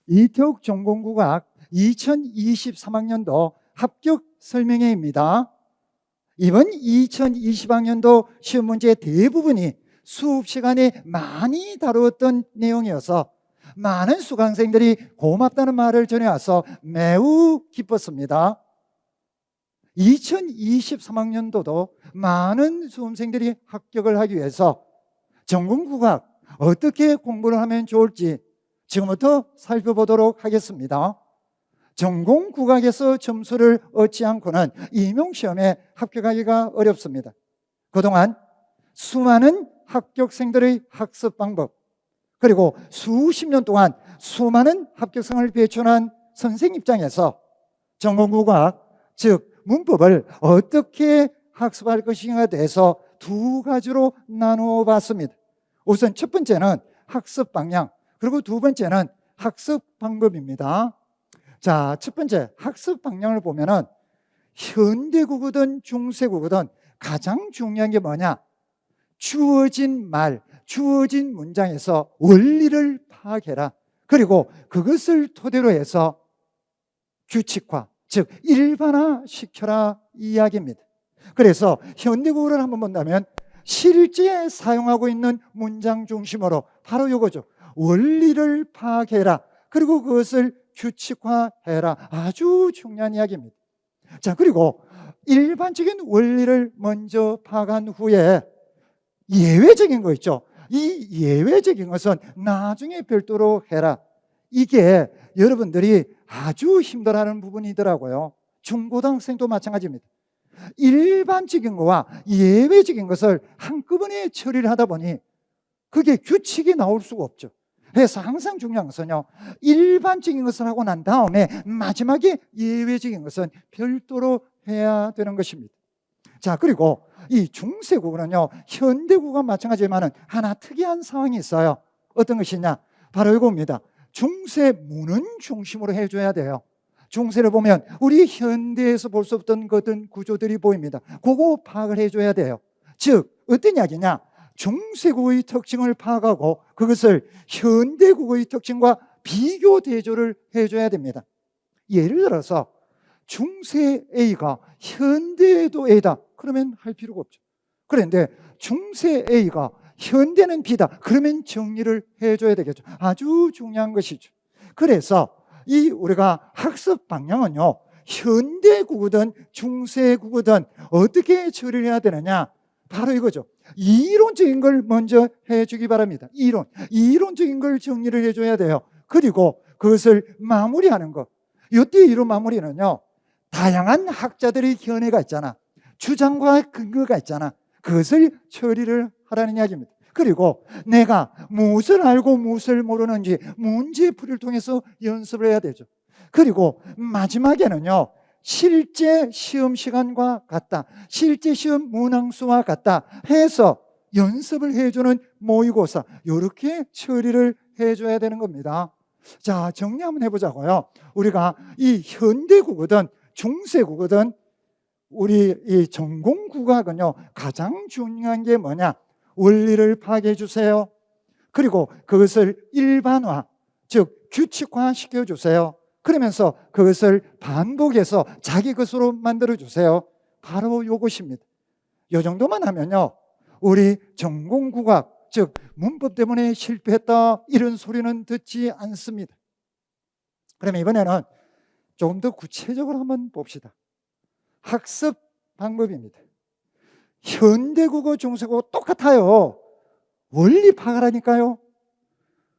이태욱 전공국악 2023학년도 합격 설명회입니다. 이번 2020학년도 시험 문제 대부분이 수업 시간에 많이 다루었던 내용이어서 많은 수강생들이 고맙다는 말을 전해와서 매우 기뻤습니다. 2023학년도도 많은 수험생들이 합격을 하기 위해서 전공국악 어떻게 공부를 하면 좋을지 지금부터 살펴보도록 하겠습니다. 전공국악에서 점수를 얻지 않고는 임용시험에 합격하기가 어렵습니다. 그동안 수많은 합격생들의 학습 방법, 그리고 수십 년 동안 수많은 합격생을 배출한 선생 입장에서 전공국악, 즉 문법을 어떻게 학습할 것인가에 대해서 두 가지로 나누어 봤습니다. 우선 첫 번째는 학습 방향, 그리고 두 번째는 학습 방법입니다. 자, 첫 번째 학습 방향을 보면은 현대국어든 중세국어든 가장 중요한 게 뭐냐? 주어진 말, 주어진 문장에서 원리를 파악해라. 그리고 그것을 토대로 해서 규칙화, 즉 일반화 시켜라 이야기입니다. 그래서 현대국어를 한번 본다면 실제 사용하고 있는 문장 중심으로 바로 이거죠. 원리를 파악해라. 그리고 그것을 규칙화해라. 아주 중요한 이야기입니다. 자, 그리고 일반적인 원리를 먼저 파악한 후에 예외적인 거 있죠. 이 예외적인 것은 나중에 별도로 해라. 이게 여러분들이 아주 힘들어하는 부분이더라고요. 중고등학생도 마찬가지입니다. 일반적인 거와 예외적인 것을 한꺼번에 처리를 하다 보니 그게 규칙이 나올 수가 없죠. 그래서 항상 중요한 것은요, 일반적인 것을 하고 난 다음에 마지막에 예외적인 것은 별도로 해야 되는 것입니다. 자, 그리고 이 중세국어는요, 현대국어와 마찬가지지만 하나 특이한 상황이 있어요. 어떤 것이냐? 바로 이겁니다. 중세문은 중심으로 해줘야 돼요. 중세를 보면 우리 현대에서 볼 수 없던 것든 구조들이 보입니다. 그거 파악을 해줘야 돼요. 즉 어떤 이야기냐? 중세국어의 특징을 파악하고 그것을 현대국어의 특징과 비교 대조를 해줘야 됩니다. 예를 들어서 중세 A가 현대에도 A다 그러면 할 필요가 없죠. 그런데 중세 A가 현대는 B다 그러면 정리를 해줘야 되겠죠. 아주 중요한 것이죠. 그래서 이 우리가 학습 방향은요, 현대국어든 중세국어든 어떻게 처리를 해야 되느냐? 바로 이거죠. 이론적인 걸 먼저 해주기 바랍니다. 이론적인 걸 정리를 해줘야 돼요. 그리고 그것을 마무리하는 것. 이때 이론 마무리는요, 다양한 학자들의 견해가 있잖아. 주장과 근거가 있잖아. 그것을 처리를 하라는 이야기입니다. 그리고 내가 무엇을 알고 무엇을 모르는지 문제풀이를 통해서 연습을 해야 되죠. 그리고 마지막에는요, 실제 시험 시간과 같다, 실제 시험 문항수와 같다 해서 연습을 해주는 모의고사, 이렇게 처리를 해줘야 되는 겁니다. 자, 정리 한번 해보자고요. 우리가 이 현대국어든 중세국어든 우리 이 전공국악은요, 가장 중요한 게 뭐냐? 원리를 파악해 주세요. 그리고 그것을 일반화, 즉 규칙화 시켜주세요. 그러면서 그것을 반복해서 자기 것으로 만들어 주세요. 바로 이것입니다. 이 정도만 하면요, 우리 전공국악, 즉 문법 때문에 실패했다 이런 소리는 듣지 않습니다. 그러면 이번에는 조금 더 구체적으로 한번 봅시다. 학습 방법입니다. 현대국어, 중세국어 똑같아요. 원리 파악하라니까요.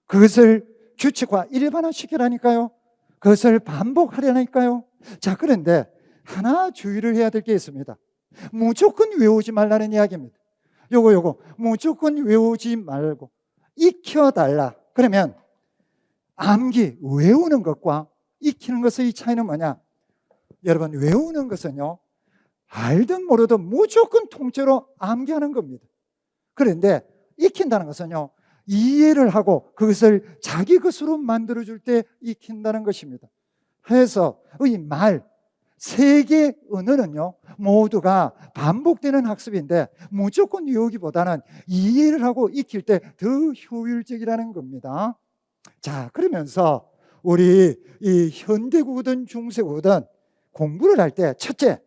그것을 규칙화, 일반화 시키라니까요. 그것을 반복하려니까요. 자, 그런데 하나 주의를 해야 될 게 있습니다. 무조건 외우지 말라는 이야기입니다. 요거 무조건 외우지 말고 익혀달라. 그러면 암기, 외우는 것과 익히는 것의 차이는 뭐냐? 여러분, 외우는 것은요, 알든 모르든 무조건 통째로 암기하는 겁니다. 그런데 익힌다는 것은요, 이해를 하고 그것을 자기 것으로 만들어줄 때 익힌다는 것입니다. 그래서 이 말, 세계 언어는요, 모두가 반복되는 학습인데 무조건 외우기보다는 이해를 하고 익힐 때 더 효율적이라는 겁니다. 자, 그러면서 우리 이 현대국어든 중세국어든 공부를 할 때 첫째,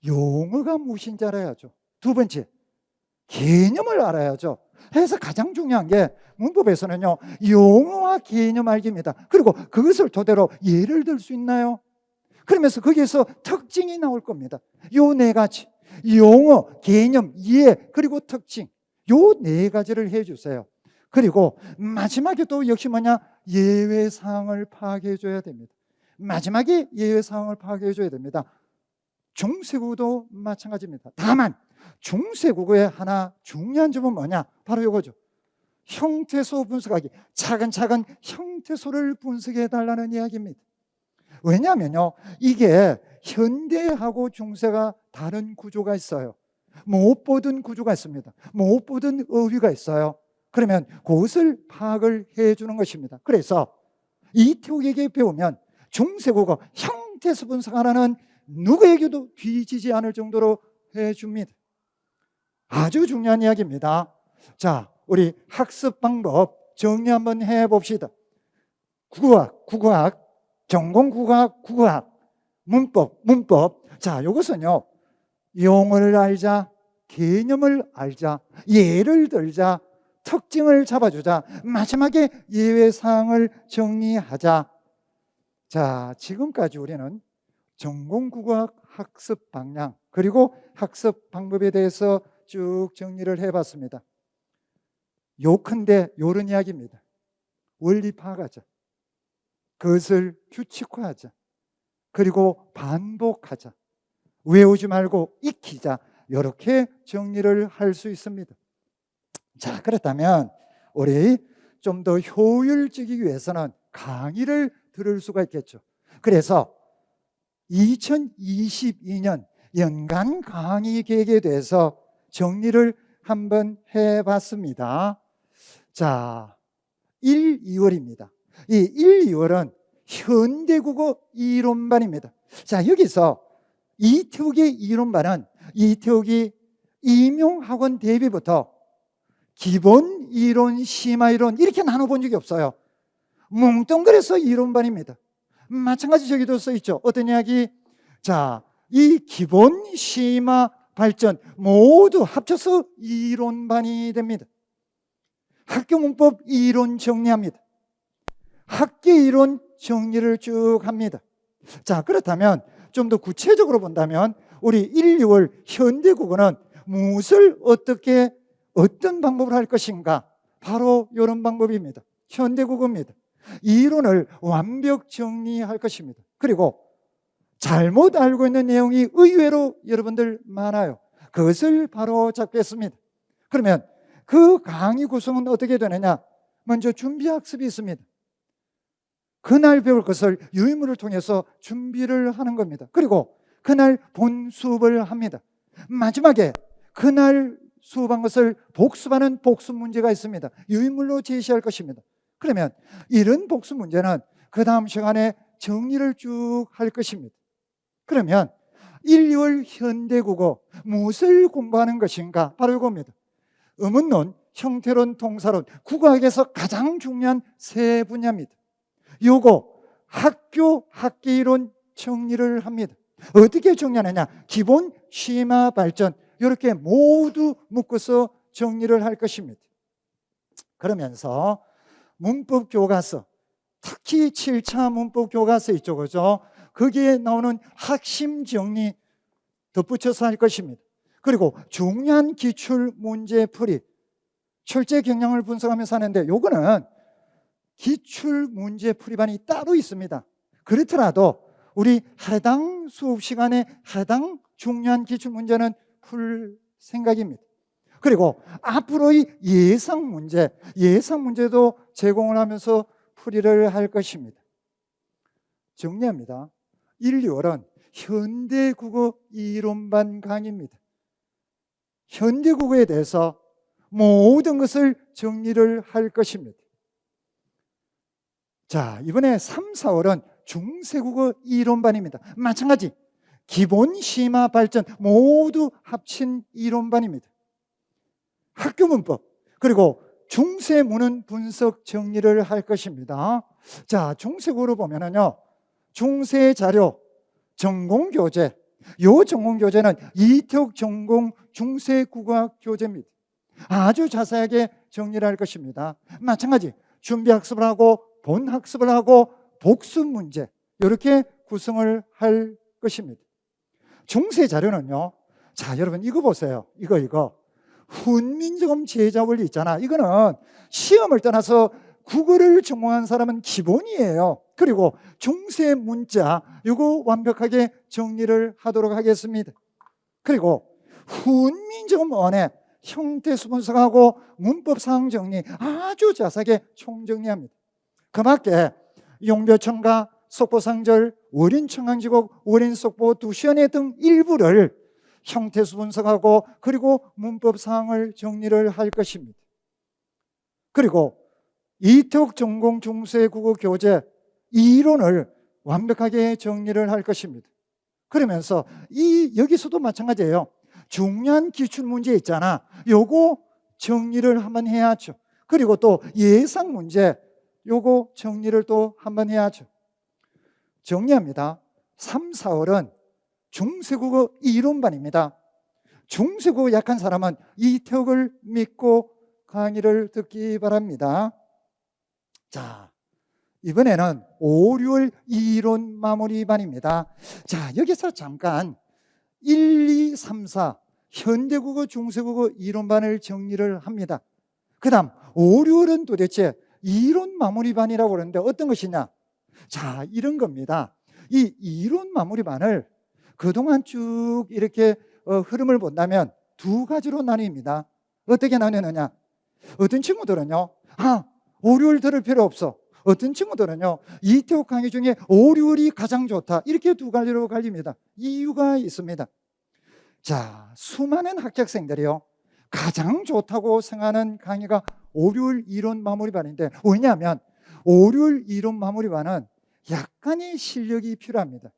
용어가 무엇인지 알아야죠. 두 번째, 개념을 알아야죠. 그래서 가장 중요한 게 문법에서는요, 용어와 개념 알기입니다. 그리고 그것을 토대로 예를 들 수 있나요? 그러면서 거기에서 특징이 나올 겁니다. 요 네 가지, 용어, 개념, 이해, 그리고 특징, 요 네 가지를 해주세요. 그리고 마지막에 또 역시 뭐냐, 예외사항을 파악해 줘야 됩니다. 마지막에 예외사항을 파악해 줘야 됩니다. 중세국어도 마찬가지입니다. 다만 중세국어의 하나 중요한 점은 뭐냐, 바로 이거죠. 형태소 분석하기, 차근차근 형태소를 분석해 달라는 이야기입니다. 왜냐하면요, 이게 현대하고 중세가 다른 구조가 있어요. 못 보던 구조가 있습니다. 못 보던 어휘가 있어요. 그러면 그것을 파악을 해주는 것입니다. 그래서 이태욱에게 배우면 중세국어 형태소 분석하라는 누구에게도 뒤지지 않을 정도로 해줍니다. 아주 중요한 이야기입니다. 자, 우리 학습 방법 정리 한번 해봅시다. 국어학, 전공국어학, 문법. 자, 이것은요, 용어를 알자, 개념을 알자, 예를 들자, 특징을 잡아주자, 마지막에 예외사항을 정리하자. 자, 지금까지 우리는 전공국어학 학습 방향 그리고 학습 방법에 대해서 쭉 정리를 해봤습니다. 요컨대 요런 이야기입니다. 원리 파악하자, 그것을 규칙화하자, 그리고 반복하자, 외우지 말고 익히자, 이렇게 정리를 할 수 있습니다. 자, 그렇다면 우리 좀 더 효율적이기 위해서는 강의를 들을 수가 있겠죠. 그래서 2022년 연간 강의 계획에 대해서 정리를 한번 해봤습니다. 자, 1, 2월입니다. 이 1, 2월은 현대국어 이론반입니다. 자, 여기서 이태욱의 이론반은 이태욱이 임용학원 대비부터 기본 이론, 심화 이론 이렇게 나눠본 적이 없어요. 뭉뚱그려서 이론반입니다. 마찬가지 저기도 써있죠. 어떤 이야기? 자, 이 기본, 심화, 발전 모두 합쳐서 이론반이 됩니다. 학교 문법 이론 정리합니다. 학계 이론 정리를 쭉 합니다. 자, 그렇다면 좀 더 구체적으로 본다면 우리 1, 2월 현대국어는 무엇을 어떤 방법을 할 것인가? 바로 이런 방법입니다. 현대국어입니다. 이론을 완벽 정리할 것입니다. 그리고 잘못 알고 있는 내용이 의외로 여러분들 많아요. 그것을 바로 잡겠습니다. 그러면 그 강의 구성은 어떻게 되느냐? 먼저 준비학습이 있습니다. 그날 배울 것을 유인물을 통해서 준비를 하는 겁니다. 그리고 그날 본 수업을 합니다. 마지막에 그날 수업한 것을 복습하는 복습 문제가 있습니다. 유인물로 제시할 것입니다. 그러면 이런 복습 문제는 그 다음 시간에 정리를 쭉 할 것입니다. 그러면 1, 2월 현대국어 무엇을 공부하는 것인가? 바로 이겁니다. 의문론, 형태론, 동사론, 국어학에서 가장 중요한 세 분야입니다. 요거 학교 학계이론 정리를 합니다. 어떻게 정리하느냐? 기본, 심화, 발전 이렇게 모두 묶어서 정리를 할 것입니다. 그러면서 문법 교과서, 특히 7차 문법 교과서 있죠, 그죠? 거기에 나오는 핵심 정리 덧붙여서 할 것입니다. 그리고 중요한 기출 문제 풀이, 출제 경향을 분석하면서 하는데 요거는 기출 문제 풀이반이 따로 있습니다. 그렇더라도 우리 해당 수업 시간에 해당 중요한 기출 문제는 풀 생각입니다. 그리고 앞으로의 예상 문제도 제공을 하면서 풀이를 할 것입니다. 정리합니다. 1, 2월은 현대국어 이론반 강의입니다. 현대국어에 대해서 모든 것을 정리를 할 것입니다. 자, 이번에 3, 4월은 중세국어 이론반입니다. 마찬가지 기본, 심화, 발전 모두 합친 이론반입니다. 학교 문법 그리고 중세문은 분석 정리를 할 것입니다. 자, 중세국으로 보면은요, 중세자료, 전공교재, 요 전공교재는 이태욱 전공 중세국어교재입니다. 아주 자세하게 정리를 할 것입니다. 마찬가지 준비학습을 하고 본학습을 하고 복습문제 이렇게 구성을 할 것입니다. 중세자료는요, 자 여러분 이거 보세요. 이거 훈민정음 제자원리 있잖아. 이거는 시험을 떠나서 국어를 전공한 사람은 기본이에요. 그리고 중세 문자 이거 완벽하게 정리를 하도록 하겠습니다. 그리고 훈민정음 원의 형태수 분석하고 문법사항 정리 아주 자세하게 총정리합니다. 그 밖에 용벼청가, 속보상절, 월인청강지곡, 월인속보, 두시연회 등 일부를 형태수 분석하고 그리고 문법사항을 정리를 할 것입니다. 그리고 이태욱 전공 중세국어 교재 이론을 완벽하게 정리를 할 것입니다. 그러면서 여기서도 마찬가지예요. 중요한 기출문제 있잖아. 요거 정리를 한번 해야죠. 그리고 또 예상문제 요거 정리를 또 한번 해야죠. 정리합니다. 3, 4월은 중세국어 이론반입니다. 중세국어 약한 사람은 이태욱을 믿고 강의를 듣기 바랍니다. 자, 이번에는 5, 6월 이론 마무리반입니다. 자, 여기서 잠깐 1, 2, 3, 4 현대국어, 중세국어 이론반을 정리를 합니다. 그 다음 5, 6월은 도대체 이론 마무리반이라고 그러는데 어떤 것이냐? 자, 이런 겁니다. 이 이론 마무리반을 그동안 쭉 이렇게 흐름을 본다면 두 가지로 나뉩니다. 어떻게 나누느냐? 어떤 친구들은요, 5, 6월 들을 필요 없어. 어떤 친구들은요, 이태욱 강의 중에 5, 6월이 가장 좋다. 이렇게 두 가지로 갈립니다. 이유가 있습니다. 자, 수많은 합격생들이요, 가장 좋다고 생각하는 강의가 5, 6월 이론 마무리반인데, 왜냐하면 5, 6월 이론 마무리반은 약간의 실력이 필요합니다.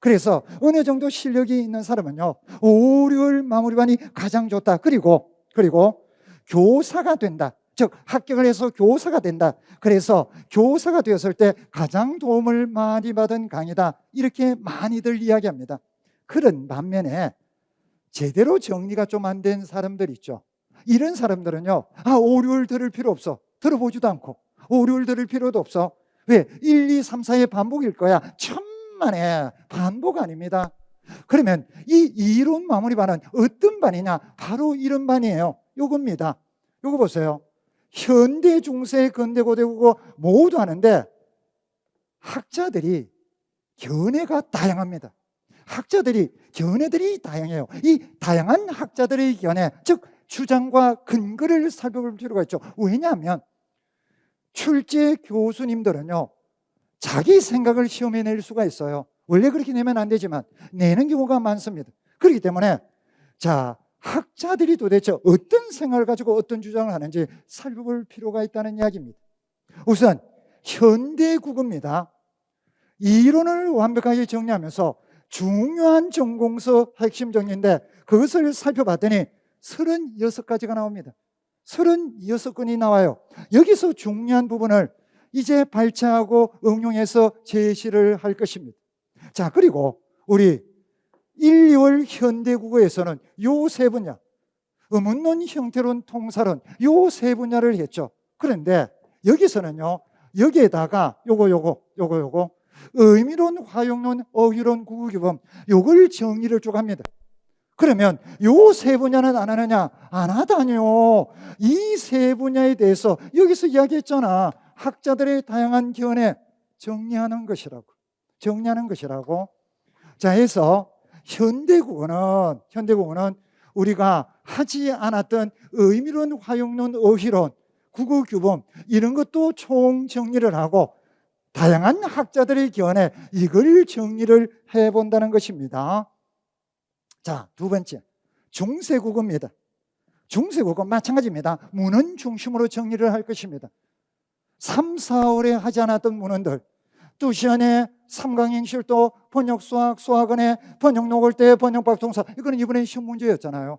그래서 어느 정도 실력이 있는 사람은요, 5, 6월 마무리반이 가장 좋다. 그리고 교사가 된다. 즉 합격을 해서 교사가 된다. 그래서 교사가 되었을 때 가장 도움을 많이 받은 강의다. 이렇게 많이들 이야기합니다. 그런 반면에 제대로 정리가 좀 안 된 사람들 있죠. 이런 사람들은요, 5, 6월 들을 필요 없어. 들어보지도 않고 5, 6월 들을 필요도 없어. 왜? 1, 2, 3, 4의 반복일 거야. 천만에 반복 아닙니다. 그러면 이 이론 마무리반은 어떤 반이냐? 바로 이런 반이에요. 요겁니다. 요거 보세요. 현대, 중세, 근대, 고대, 국어 모두 하는데 학자들이 견해가 다양합니다. 견해들이 다양해요. 이 다양한 학자들의 견해, 즉 주장과 근거를 살펴볼 필요가 있죠. 왜냐하면 출제 교수님들은요, 자기 생각을 시험에 낼 수가 있어요. 원래 그렇게 내면 안 되지만 내는 경우가 많습니다. 그렇기 때문에 자, 학자들이 도대체 어떤 생각을 가지고 어떤 주장을 하는지 살펴볼 필요가 있다는 이야기입니다. 우선 현대국어입니다. 이론을 완벽하게 정리하면서 중요한 전공서 핵심 정리인데 그것을 살펴봤더니 36가지가 나옵니다. 36건이 나와요. 여기서 중요한 부분을 이제 발췌하고 응용해서 제시를 할 것입니다. 자, 그리고 우리 1, 2월 현대국어에서는 요 세 분야, 의문론, 형태론, 통사론 요 세 분야를 했죠. 그런데 여기서는요, 여기에다가 요거 의미론, 화용론, 어휘론, 구구규범 요걸 정리를 쭉 합니다. 그러면 요 세 분야는 안 하느냐? 안 하다니요. 이 세 분야에 대해서 여기서 이야기했잖아. 학자들의 다양한 견해 정리하는 것이라고. 자, 해서 현대국어는 우리가 하지 않았던 의미론, 화용론, 어휘론, 국어규범 이런 것도 총 정리를 하고 다양한 학자들의 견해 이걸 정리를 해본다는 것입니다. 자, 두 번째 중세국어입니다. 중세국어 마찬가지입니다. 문헌 중심으로 정리를 할 것입니다. 3, 4월에 하지 않았던 문헌들, 두시연의 삼강행실도, 번역수학, 수학원의 번역노골대, 번역박통사 이거는 이번에 시험 문제였잖아요.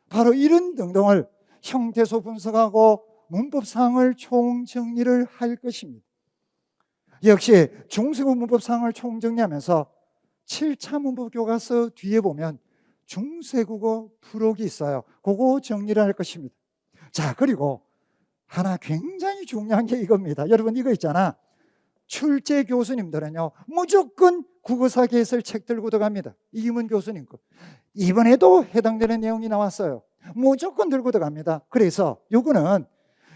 바로 이런 등등을 형태소 분석하고 문법사항을 총정리를 할 것입니다. 역시 중세국 문법사항을 총정리하면서 7차 문법교과서 뒤에 보면 중세국어 부록이 있어요. 그거 정리를 할 것입니다. 자, 그리고 하나 굉장히 중요한 게 이겁니다. 여러분, 이거 있잖아. 출제 교수님들은요, 무조건 국어사 개설 책 들고 들어갑니다. 이기문 교수님 거. 이번에도 해당되는 내용이 나왔어요. 무조건 들고 들어갑니다. 그래서 요거는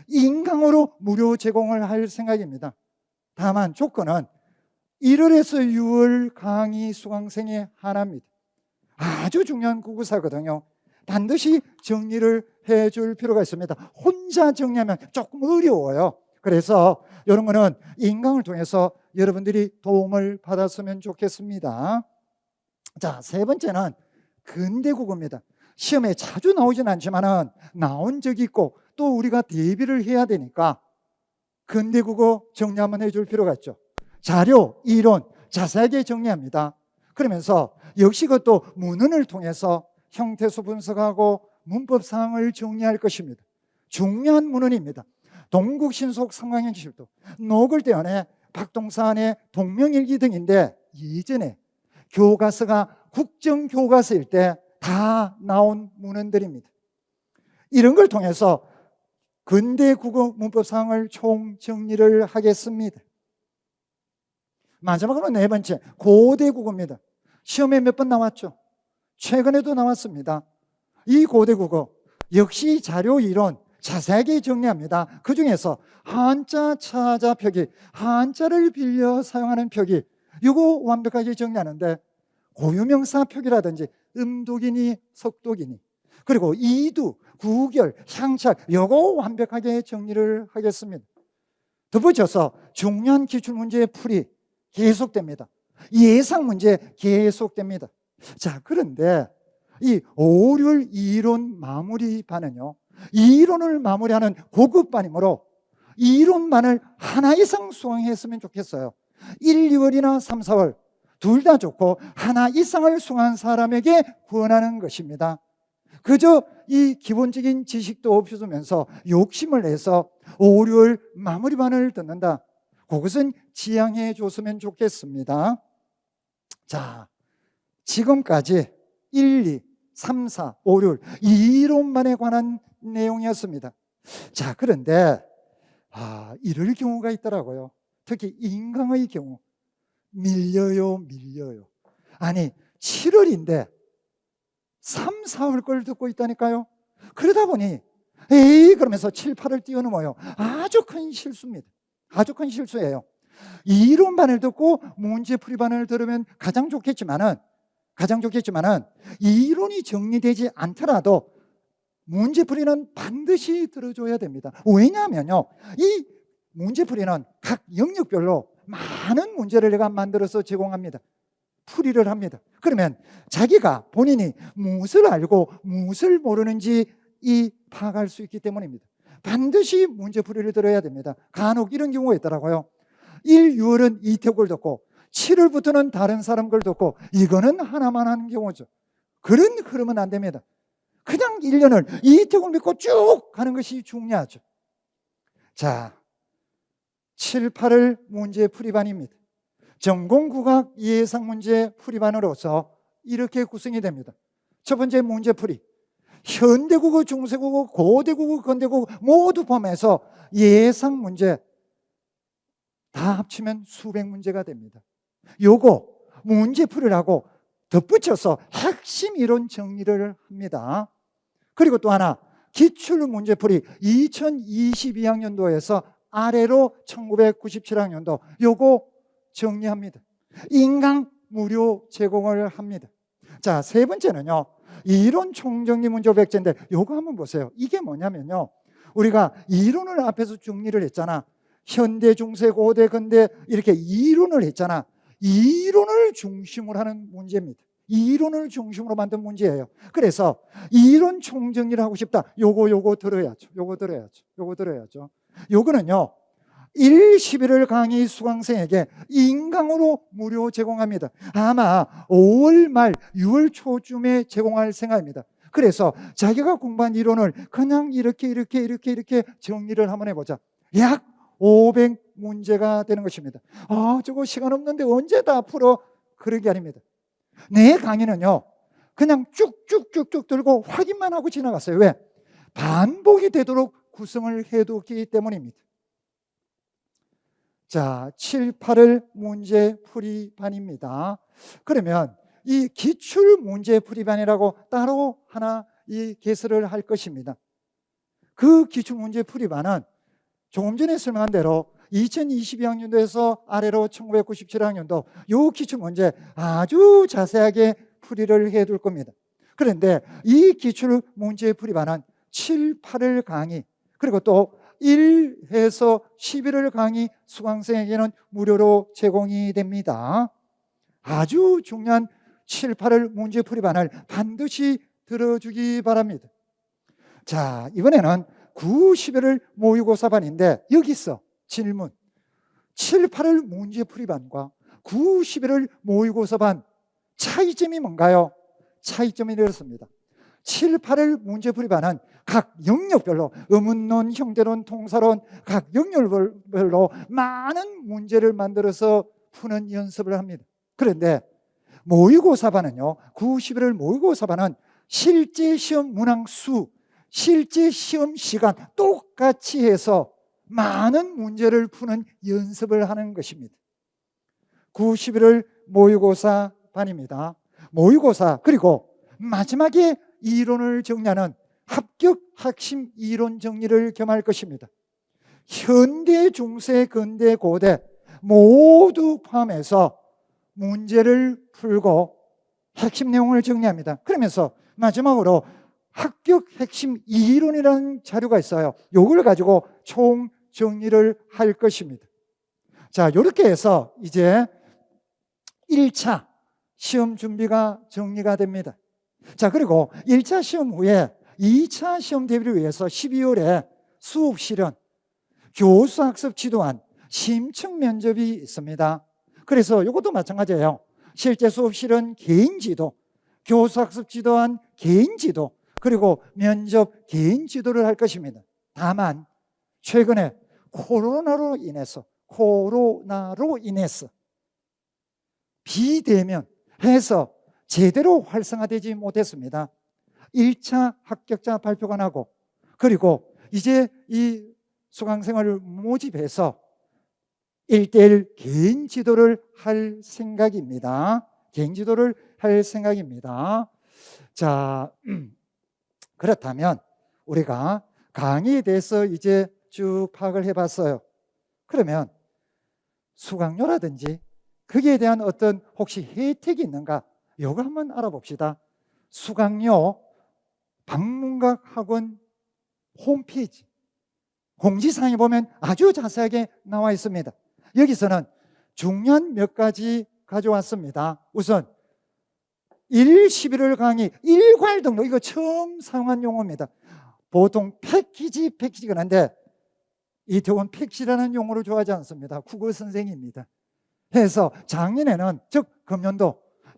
인강으로 무료 제공을 할 생각입니다. 다만 조건은 1월에서 6월 강의 수강생이 하나입니다. 아주 중요한 국어사거든요. 반드시 정리를 해줄 필요가 있습니다. 혼자 정리하면 조금 어려워요. 그래서 이런 거는 인강을 통해서 여러분들이 도움을 받았으면 좋겠습니다. 자, 세 번째는 근대국어입니다. 시험에 자주 나오진 않지만 나온 적이 있고 또 우리가 대비를 해야 되니까 근대국어 정리 한번 해줄 필요가 있죠. 자료, 이론 자세하게 정리합니다. 그러면서 역시 그것도 문헌을 통해서 형태수 분석하고 문법사항을 정리할 것입니다. 중요한 문헌입니다. 동국신속 삼강행실도, 노글대원의 박동산의 동명일기 등인데 예전에 교과서가 국정교과서일 때 다 나온 문헌들입니다. 이런 걸 통해서 근대 국어 문법사항을 총정리를 하겠습니다. 마지막으로 네 번째, 고대 국어입니다. 시험에 몇 번 나왔죠? 최근에도 나왔습니다. 이 고대 국어 역시 자료 이론 자세하게 정리합니다. 그 중에서 한자 차자 표기, 한자를 빌려 사용하는 표기, 이거 완벽하게 정리하는데 고유명사 표기라든지 음독이니 석독이니 그리고 이두, 구결, 향찰 이거 완벽하게 정리를 하겠습니다. 덧붙여서 중요한 기출문제의 풀이 계속됩니다. 예상문제 계속됩니다. 자, 그런데 이 5, 6 이론 마무리반은요, 이론을 마무리하는 고급반이므로 이론반을 하나 이상 수강했으면 좋겠어요. 1, 2월이나 3, 4월 둘 다 좋고 하나 이상을 수강한 사람에게 권하는 것입니다. 그저 이 기본적인 지식도 없으면서 욕심을 내서 5, 6월 마무리반을 듣는다. 그것은 지양해 줬으면 좋겠습니다. 자, 지금까지 1, 2, 3, 4, 5, 6 이론만에 관한 내용이었습니다. 자, 그런데 이럴 경우가 있더라고요. 특히 인강의 경우 밀려요. 아니 7월인데 3, 4월 걸 듣고 있다니까요. 그러다 보니 에이 그러면서 7, 8을 뛰어넘어요. 아주 큰 실수입니다. 아주 큰 실수예요. 이론반을 듣고 문제풀이반을 들으면 가장 좋겠지만은 이론이 정리되지 않더라도 문제풀이는 반드시 들어줘야 됩니다. 왜냐하면요, 이 문제풀이는 각 영역별로 많은 문제를 내가 만들어서 제공합니다. 풀이를 합니다. 그러면 자기가 본인이 무엇을 알고 무엇을 모르는지 파악할 수 있기 때문입니다. 반드시 문제풀이를 들어야 됩니다. 간혹 이런 경우가 있더라고요. 1, 6월은 이태국을 듣고 7월부터는 다른 사람 걸 듣고 이거는 하나만 하는 경우죠. 그런 흐름은 안 됩니다. 그냥 1년을 이태국을 믿고 쭉 가는 것이 중요하죠. 자, 7, 8을 문제풀이반입니다. 전공국악 예상문제 풀이반으로서 이렇게 구성이 됩니다. 첫 번째 문제풀이, 현대국어, 중세국어, 고대국어, 근대국어 모두 포함해서 예상문제 다 합치면 수백 문제가 됩니다. 요거 문제풀이라고 덧붙여서 핵심 이론 정리를 합니다. 그리고 또 하나, 기출문제풀이 2022학년도에서 아래로 1997학년도 요거 정리합니다. 인강 무료 제공을 합니다. 자, 세 번째는요, 이론 총정리 문제 500제인데 요거 한번 보세요. 이게 뭐냐면요, 우리가 이론을 앞에서 정리를 했잖아. 현대, 중세, 고대, 근대 이렇게 이론을 했잖아. 이론을 중심으로 하는 문제입니다. 이론을 중심으로 만든 문제예요. 그래서 이론 총정리를 하고 싶다. 요거 들어야죠. 요거 들어야죠. 요거는요, 1, 11월 강의 수강생에게 인강으로 무료 제공합니다. 아마 5월 말 6월 초쯤에 제공할 생각입니다. 그래서 자기가 공부한 이론을 그냥 이렇게 정리를 한번 해보자. 약 500문제가 되는 것입니다. 저거 시간 없는데 언제 다 풀어? 그런 게 아닙니다. 내 강의는요, 그냥 쭉쭉쭉쭉 들고 확인만 하고 지나갔어요. 왜? 반복이 되도록 구성을 해두기 때문입니다. 자, 7, 8을 문제풀이반입니다. 그러면 이 기출문제풀이반이라고 따로 하나 개설을 할 것입니다. 그 기출문제풀이반은 조금 전에 설명한 대로 2022학년도에서 아래로 1997학년도 이 기출문제 아주 자세하게 풀이를 해둘 겁니다. 그런데 이 기출문제풀이반은 7, 8을 강의, 그리고 또 1에서 11월 강의 수강생에게는 무료로 제공이 됩니다. 아주 중요한 7, 8월 문제풀이반을 반드시 들어주기 바랍니다. 자, 이번에는 9, 11월 모의고사반인데 여기서 질문. 7, 8월 문제풀이반과 9, 11월 모의고사반 차이점이 뭔가요? 차이점이 이렇습니다. 7, 8월 문제풀이반은 각 영역별로 의문론, 형태론, 통사론 각 영역별로 많은 문제를 만들어서 푸는 연습을 합니다. 그런데 모의고사반은요, 9, 11월 모의고사반은 실제 시험 문항수, 실제 시험 시간 똑같이 해서 많은 문제를 푸는 연습을 하는 것입니다. 9, 11월 모의고사반입니다. 모의고사, 그리고 마지막에 이론을 정리하는 합격 핵심 이론 정리를 겸할 것입니다. 현대, 중세, 근대, 고대 모두 포함해서 문제를 풀고 핵심 내용을 정리합니다. 그러면서 마지막으로 합격 핵심 이론이라는 자료가 있어요. 이걸 가지고 총 정리를 할 것입니다. 자, 이렇게 해서 이제 1차 시험 준비가 정리가 됩니다. 자, 그리고 1차 시험 후에 2차 시험 대비를 위해서 12월에 수업 실현, 교수 학습 지도안, 심층 면접이 있습니다. 그래서 이것도 마찬가지예요. 실제 수업 실현 개인 지도, 교수 학습 지도안 개인 지도, 그리고 면접 개인 지도를 할 것입니다. 다만 최근에 코로나로 인해서 비대면해서 제대로 활성화되지 못했습니다. 1차 합격자 발표가 나고, 그리고 이제 이 수강생을 모집해서 1대1 개인 지도를 할 생각입니다. 개인 지도를 할 생각입니다. 자, 그렇다면 우리가 강의에 대해서 이제 쭉 파악을 해봤어요. 그러면 수강료라든지 거기에 대한 어떤 혹시 혜택이 있는가? 이거 한번 알아봅시다. 수강료 방문각 학원 홈페이지 공지사항에 보면 아주 자세하게 나와 있습니다. 여기서는 중요한 몇 가지 가져왔습니다. 우선 1, 11월 강의 일괄 등록, 이거 처음 사용한 용어입니다. 보통 패키지가 하는데 이태원 패키지라는 용어를 좋아하지 않습니다. 국어 선생입니다. 해서 작년에는, 즉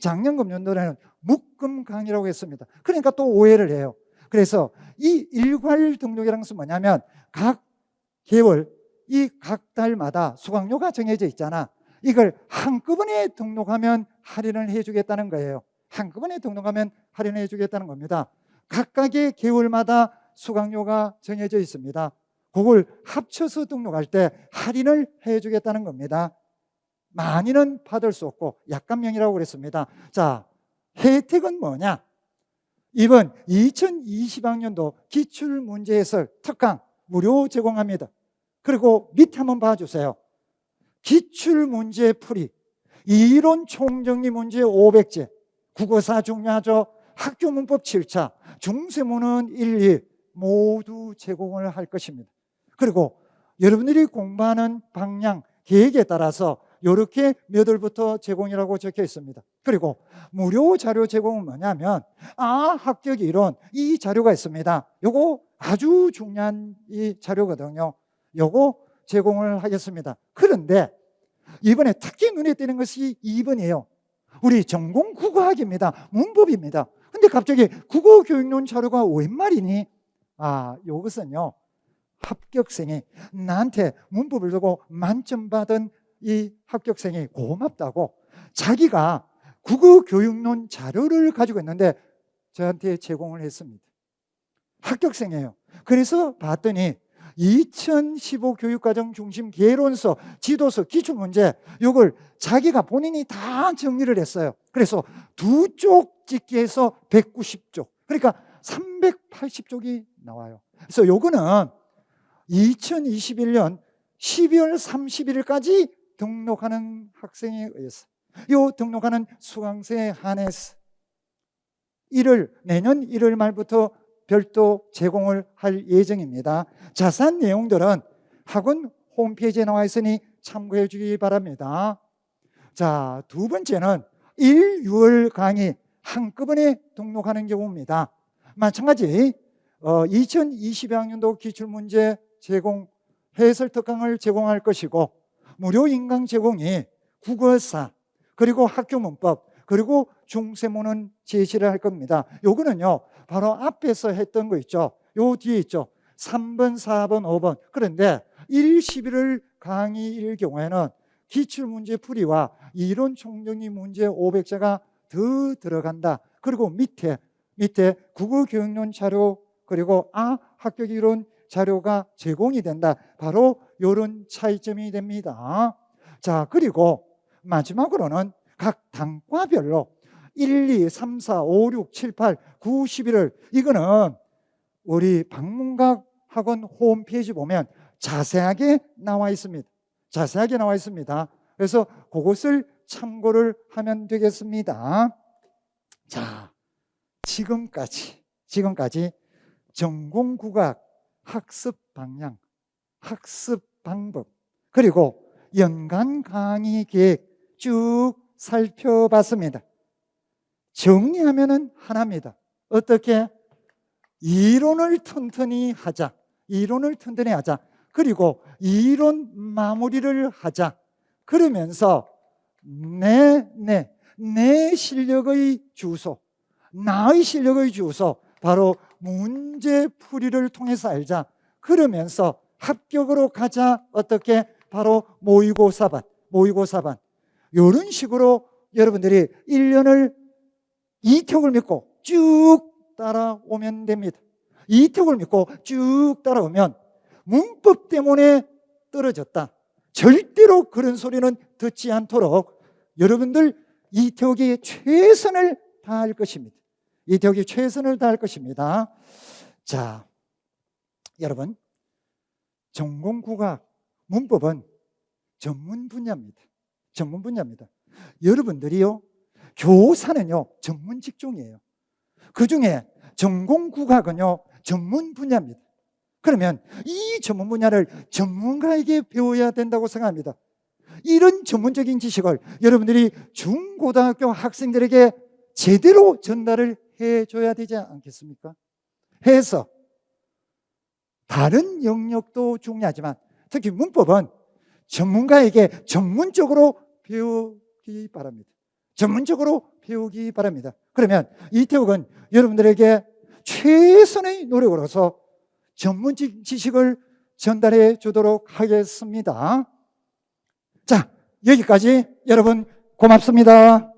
작년 금년도에는 묶음 강의라고 했습니다. 그러니까 또 오해를 해요. 그래서 이 일괄 등록이라는 것은 뭐냐면 각 개월, 이 각 달마다 수강료가 정해져 있잖아. 이걸 한꺼번에 등록하면 할인을 해주겠다는 거예요. 한꺼번에 등록하면 할인을 해주겠다는 겁니다. 각각의 개월마다 수강료가 정해져 있습니다. 그걸 합쳐서 등록할 때 할인을 해주겠다는 겁니다. 많이는 받을 수 없고 약간명이라고 그랬습니다. 자, 혜택은 뭐냐? 이번 2020학년도 기출문제해설 특강 무료 제공합니다. 그리고 밑에 한번 봐주세요. 기출문제 풀이, 이론 총정리 문제 500제, 국어사 중요하죠. 학교문법 7차, 중세문헌 1, 2 모두 제공을 할 것입니다. 그리고 여러분들이 공부하는 방향, 계획에 따라서 이렇게 몇 월부터 제공이라고 적혀 있습니다. 그리고 무료 자료 제공은 뭐냐면 합격 이론, 이 자료가 있습니다. 요거 아주 중요한 이 자료거든요. 요거 제공을 하겠습니다. 그런데 이번에 특히 눈에 띄는 것이 2번이에요. 우리 전공 국어학입니다. 문법입니다. 근데 갑자기 국어교육론 자료가 웬 말이니? 이것은요, 합격생이 나한테 문법을 두고 만점 받은 이 합격생이 고맙다고 자기가 국어교육론 자료를 가지고 있는데 저한테 제공을 했습니다. 합격생이에요. 그래서 봤더니 2015 교육과정 중심 개론서, 지도서, 기출문제 이걸 자기가 본인이 다 정리를 했어요. 그래서 2쪽 찍기에서 190쪽, 그러니까 380쪽이 나와요. 그래서 요거는 2021년 12월 31일까지 등록하는 학생에 의해서, 요 등록하는 수강생에 한해서 내년 1월 말부터 별도 제공을 할 예정입니다. 자세한 내용들은 학원 홈페이지에 나와 있으니 참고해 주기 바랍니다. 자, 두 번째는 1, 6월 강의 한꺼번에 등록하는 경우입니다. 마찬가지 2022학년도 기출문제 제공, 해설 특강을 제공할 것이고 무료 인강 제공이 국어사, 그리고 학교문법, 그리고 중세문은 제시를 할 겁니다. 요거는요, 바로 앞에서 했던 거 있죠. 요 뒤에 있죠. 3번, 4번, 5번. 그런데 1, 11월 강의일 경우에는 기출문제 풀이와 이론 총정리 문제 500자가 더 들어간다. 그리고 밑에 국어교육론 자료, 그리고 합격이론 자료가 제공이 된다. 바로 이런 차이점이 됩니다. 자, 그리고 마지막으로는 각 단과별로 1, 2, 3, 4, 5, 6, 7, 8, 9, 11월 이거는 우리 박문각 학원 홈페이지 보면 자세하게 나와 있습니다. 자세하게 나와 있습니다. 그래서 그것을 참고를 하면 되겠습니다. 자, 지금까지 전공국악 학습 방향, 학습 방법, 그리고 연간 강의 계획 쭉 살펴봤습니다. 정리하면은 하나입니다. 어떻게? 이론을 튼튼히 하자. 그리고 이론 마무리를 하자. 그러면서 내 실력의 주소, 나의 실력의 주소, 바로 문제풀이를 통해서 알자. 그러면서 합격으로 가자. 어떻게? 바로 모의고사반. 이런 식으로 여러분들이 1년을 이택을 믿고 쭉 따라오면 됩니다. 이택을 믿고 쭉 따라오면 문법 때문에 떨어졌다, 절대로 그런 소리는 듣지 않도록 여러분들 이태욱이 최선을 다할 것입니다. 자, 여러분, 전공국악 문법은 전문 분야입니다. 여러분들이요, 교사는요 전문 직종이에요. 그중에 전공국악은요 전문 분야입니다. 그러면 이 전문 분야를 전문가에게 배워야 된다고 생각합니다. 이런 전문적인 지식을 여러분들이 중고등학교 학생들에게 제대로 전달을 해줘야 되지 않겠습니까? 해서 다른 영역도 중요하지만 특히 문법은 전문가에게 전문적으로 배우기 바랍니다. 그러면 이태욱은 여러분들에게 최선의 노력으로서 전문적 지식을 전달해 주도록 하겠습니다. 자, 여기까지 여러분 고맙습니다.